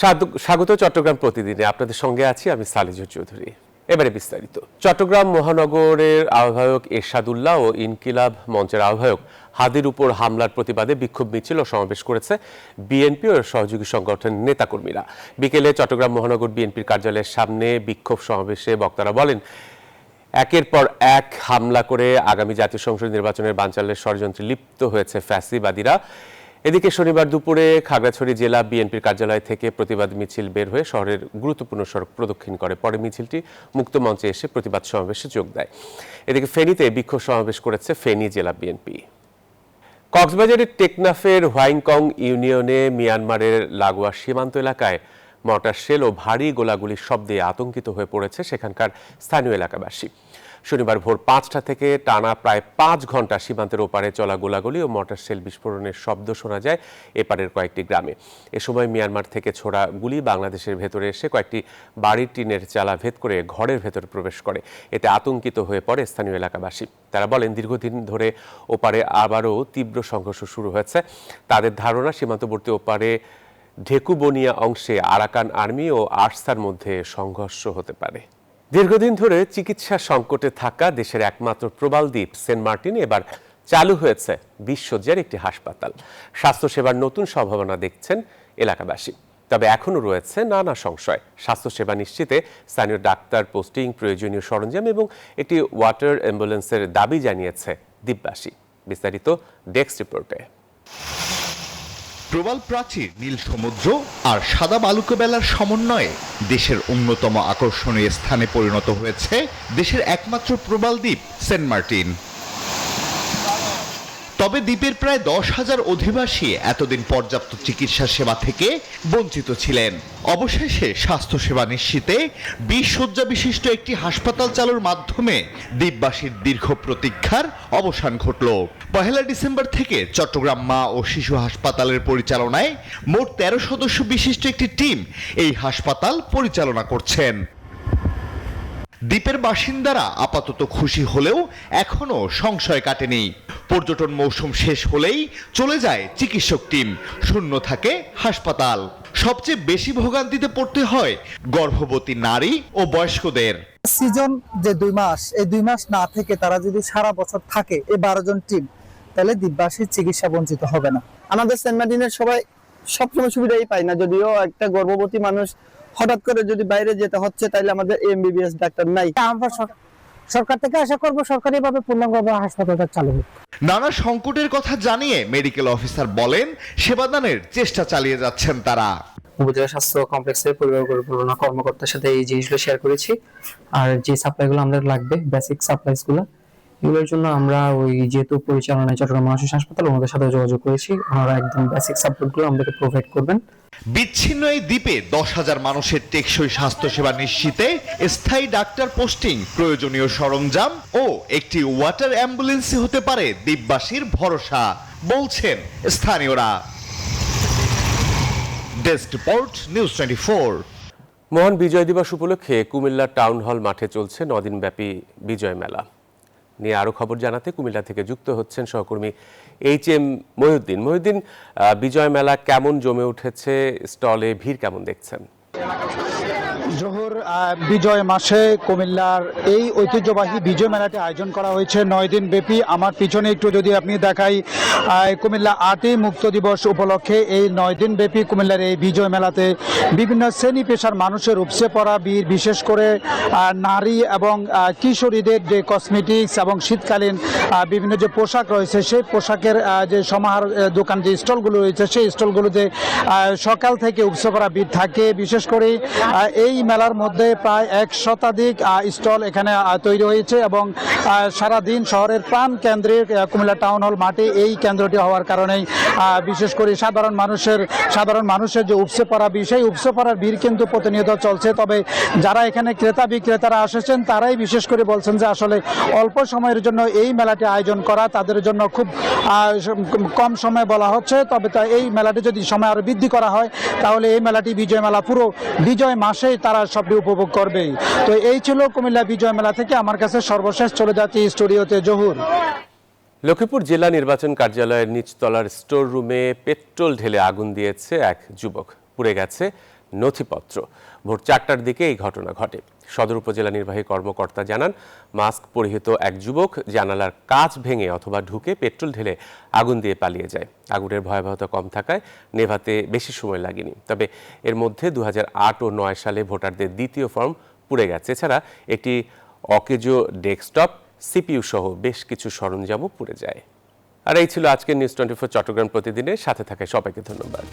স্বাগত চট্টগ্রাম প্রতিদিনে আপনাদের সঙ্গে আছি আমি সালিজুর চৌধুরী। এবারে বিস্তারিত। চট্টগ্রাম মহানগরের আহ্বায়ক এরশাদুল্লাহ ও ইনকিলাব মঞ্চের আহ্বায়ক হাদির উপর হামলার প্রতিবাদে বিক্ষোভ মিছিল ও সমাবেশ করেছে বিএনপি ও সহযোগী সংগঠনের নেতাকর্মীরা। বিকেলে চট্টগ্রাম মহানগর বিএনপির কার্যালয়ের সামনে বিক্ষোভ সমাবেশে বক্তারা বলেন, একের পর এক হামলা করে আগামী জাতীয় সংসদ নির্বাচনের বানচালের ষড়যন্ত্রে লিপ্ত হয়েছে ফ্যাসিবাদীরা। এদিকে শনিবার দুপুরে খাগড়াছড়ি জেলা বিএনপির কার্যালয় থেকে প্রতিবাদ মিছিল বের হয়ে শহরের গুরুত্বপূর্ণ সড়ক প্রদক্ষিণ করে। পরে মিছিলটি মুক্ত মঞ্চে এসে প্রতিবাদ সমাবেশে যোগ দেয়। এদিকে ফেনীতে বিক্ষোভ সমাবেশ করেছে ফেনী জেলা বিএনপি। কক্সবাজারের টেকনাফের হোয়াইংকং ইউনিয়নে মিয়ানমারের লাগোয়া সীমান্ত এলাকায় মর্টার শেল ও ভারী গোলাগুলির শব্দে আতঙ্কিত হয়ে পড়েছে সেখানকার স্থানীয় এলাকাবাসী। শনিবার ভোর 5টা থেকে টানা প্রায় 5 ঘন্টা সীমান্তের ওপারে চলা গোলাগুলি ও মর্টার শেল বিস্ফোরণের শব্দ শোনা যায় এপারের কয়েকটি গ্রামে। এ সময় মিয়ানমার থেকে ছোড়া গুলি বাংলাদেশের ভেতরে এসে কয়েকটি বাড়ির টিনের চালা ভেদ করে ঘরের ভেতরে প্রবেশ করে। এতে আতঙ্কিত হয়ে পড়ে স্থানীয় এলাকাবাসী। তারা বলেন, দীর্ঘদিন ধরে ওপারে আবারও তীব্র সংঘর্ষ শুরু হয়েছে। তাদের ধারণা, সীমান্তবর্তী ওপারে ঢেকুবনিয়া অংশে আরাকান আর্মি ও আরসার মধ্যে সংঘর্ষ হতে পারে। দীর্ঘদিন ধরে চিকিৎসা সংকটে থাকা দেশের একমাত্র প্রবাল দ্বীপ সেন্ট মার্টিনে এবার চালু হয়েছে 20 শয্যার একটি হাসপাতাল। স্বাস্থ্যসেবার নতুন সম্ভাবনা দেখছেন এলাকাবাসী। তবে এখনও রয়েছে নানা সংশয়। স্বাস্থ্যসেবা নিশ্চিতে স্থানীয় ডাক্তার পোস্টিং, প্রয়োজনীয় সরঞ্জাম এবং একটি ওয়াটার অ্যাম্বুলেন্সের দাবি জানিয়েছে দ্বীপবাসী। বিস্তারিত ডেস্ক রিপোর্টে। প্রবাল প্রাচীর, নীল সমুদ্র আর সাদা বালুকা বেলার সমন্বয়ে দেশের অন্যতম আকর্ষণীয় স্থানে পরিণত হয়েছে দেশের একমাত্র প্রবাল দ্বীপ সেন্ট মার্টিন। তবে দ্বীপের প্রায় 10,000 অধিবাসী এতদিন পর্যাপ্ত চিকিৎসা সেবা থেকে বঞ্চিত ছিলেন। অবশেষে স্বাস্থ্যসেবা নিশ্চিতে 20 শয্যা বিশিষ্ট একটি হাসপাতাল চালুর মাধ্যমে দ্বীপবাসীর দীর্ঘ প্রতীক্ষার অবসান ঘটল। 1 ডিসেম্বর থেকে চট্টগ্রাম মা ও শিশু হাসপাতালের পরিচালনায় মোট 13 সদস্য বিশিষ্ট একটি টিম এই হাসপাতাল পরিচালনা করছেন। দ্বীপের বাসিন্দারা আপাতত খুশি হলেও এখনো সংশয় কাটেনি। পর্যটন মৌসুম শেষ হলেই চলে যায় চিকিৎসক টিম, শূন্য থাকে হাসপাতাল। সবচেয়ে বেশি ভোগান্তিতে পড়তে হয় গর্ভবতী নারী ও বয়স্কদের। সিজন যে 2 মাস, এই 2 মাস না থেকে তারা যদি সারা বছর থাকে, এই 12 জন টিম, তাহলে দ্বীপবাসীর চিকিৎসা বঞ্চিত হবে না। আমাদের সেন্ট মার্টিনের সবাই সবসময় সুবিধাই পায় না, যদিও একটা গর্ভবতী মানুষ হঠাৎ করে যদি বাইরে যেতে হচ্ছে, তাইলে আমাদের এমবিবিএস ডাক্তার নাই। আমরা সরকার থেকে আশা করব সরকারিভাবে পূর্ণাঙ্গভাবে হাসপাতালটা চালু হোক। নানা সংকটের কথা জানিয়ে মেডিকেল অফিসার বলেন, সেবাদানের চেষ্টা চালিয়ে যাচ্ছেন তারা। উপজেলা স্বাস্থ্য কমপ্লেক্সের পরিবার পরিকল্পনা কর্মকর্তার সাথে এই জিনিসগুলো শেয়ার করেছি। আর যে সাপ্লাইগুলো আমাদের লাগবে, বেসিক সাপ্লাইসগুলো, এগুলোর জন্য আমরা ওই যেহেতু পরিচালনায় চট্টগ্রাম মহাশিশু হাসপাতাল, ওনাদের সাথে যোগাযোগ করেছি। ওনারা একদম বেসিক সাপোর্টগুলো আমাদেরকে প্রোভাইড করবেন। বিচ্ছিন্ন এই দ্বীপে 10,000 মানুষের টেকসই স্বাস্থ্যসেবা নিশ্চিতে স্থায়ী ডাক্তার পোস্টিং, প্রয়োজনীয় সরঞ্জাম ও একটি ওয়াটার অ্যাম্বুলেন্সে হতে পারে দ্বীপবাসীর ভরসা, বলছেন স্থানীয়রা। Desk report, news 24। মহান বিজয় দিবস উপলক্ষে কুমিল্লা টাউন হল মাঠে চলছে 9 দিনব্যাপী বিজয় মেলা। নিয়ে আরো খবর জানাতে কুমিল্লা থেকে যুক্ত হচ্ছেন সহকর্মী HM মহিউদ্দিন। বিজয় মেলা কেমন জমে উঠেছে? স্টলে ভিড় কেমন দেখছেন? জোহর, বিজয় মাসে কুমিল্লার এই ঐতিহ্যবাহী বিজয় মেলাটি আয়োজন করা হয়েছে 9 দিন ব্যাপী। আমার পিছনে একটু যদি আপনি দেখাই, কুমিল্লা 8ই মুক্ত দিবস উপলক্ষে এই 9 দিন ব্যাপী কুমিল্লার এই বিজয় মেলাতে বিভিন্ন শ্রেণী পেশার মানুষের উপচে পড়া ভিড়, বিশেষ করে নারী এবং কিশোরীদের যে কসমেটিক্স এবং শীতকালীন বিভিন্ন যে পোশাক রয়েছে, সেই পোশাকের যে সমাহার দোকান, যে স্টলগুলো রয়েছে, সেই স্টলগুলোতে সকাল থেকে উপচে পড়া ভিড় থাকে। বিশেষ করে এই মেলার মধ্যে প্রায় 1 শতাধিক স্টল এখানে তৈরি হয়েছে এবং সারা দিন শহরের প্রাণ কেন্দ্রে কুমিল্লা টাউন হল মাঠে এই কেন্দ্রটি হওয়ার কারণেই বিশেষ করে সাধারণ মানুষের যে উপচে পড়া ভিড়, সেই উপচে পড়ার ভিড় কিন্তু প্রতিনিয়ত চলছে। তবে যারা এখানে ক্রেতা বিক্রেতারা এসেছেন, তারাই বিশেষ করে বলছেন যে আসলে অল্প সময়ের জন্য এই মেলাটি আয়োজন করা তাদের জন্য খুব কম সময় বলা হচ্ছে। তবে এই মেলাটি যদি সময় আরো বৃদ্ধি করা হয়, তাহলে এই মেলাটি বিজয় মেলা পুরো বিজয় মাসেই তারা সবটি উপভোগ করবে। তো এই ছিল কুমিল্লা বিজয় মেলা থেকে আমার কাছে সর্বশেষ। চলে যাচ্ছি স্টুডিওতে জহুর। লক্ষ্মীপুর জেলা নির্বাচন কার্যালয়ের নিচতলার স্টোর রুমে পেট্রোল ঢেলে আগুন দিয়েছে এক যুবক। পুড়ে গেছে নথিপত্র। ভোর 4টার দিকে এই ঘটনা ঘটে। সদর উপজেলা নির্বাহী কর্মকর্তা জানান, মাস্ক পরিহিত এক যুবক জানালার কাঁচ ভেঙে অথবা ঢুকে পেট্রোল ঢেলে আগুন দিয়ে পালিয়ে যায়। আগুনের ভয়াবহতা কম থাকায় নেভাতে বেশি সময় লাগেনি। তবে এর মধ্যে 2008 ও 9 সালে ভোটারদের দ্বিতীয় ফর্ম পুড়ে গেছে। এছাড়া একটি অকেজো ডেস্কটপ, সিপিইউ সহ বেশ কিছু সরঞ্জামও পুড়ে যায়। আর এই ছিল আজকের নিউজ 24 চট্টগ্রাম প্রতিদিনের সাথে থাকা সবাইকে ধন্যবাদ।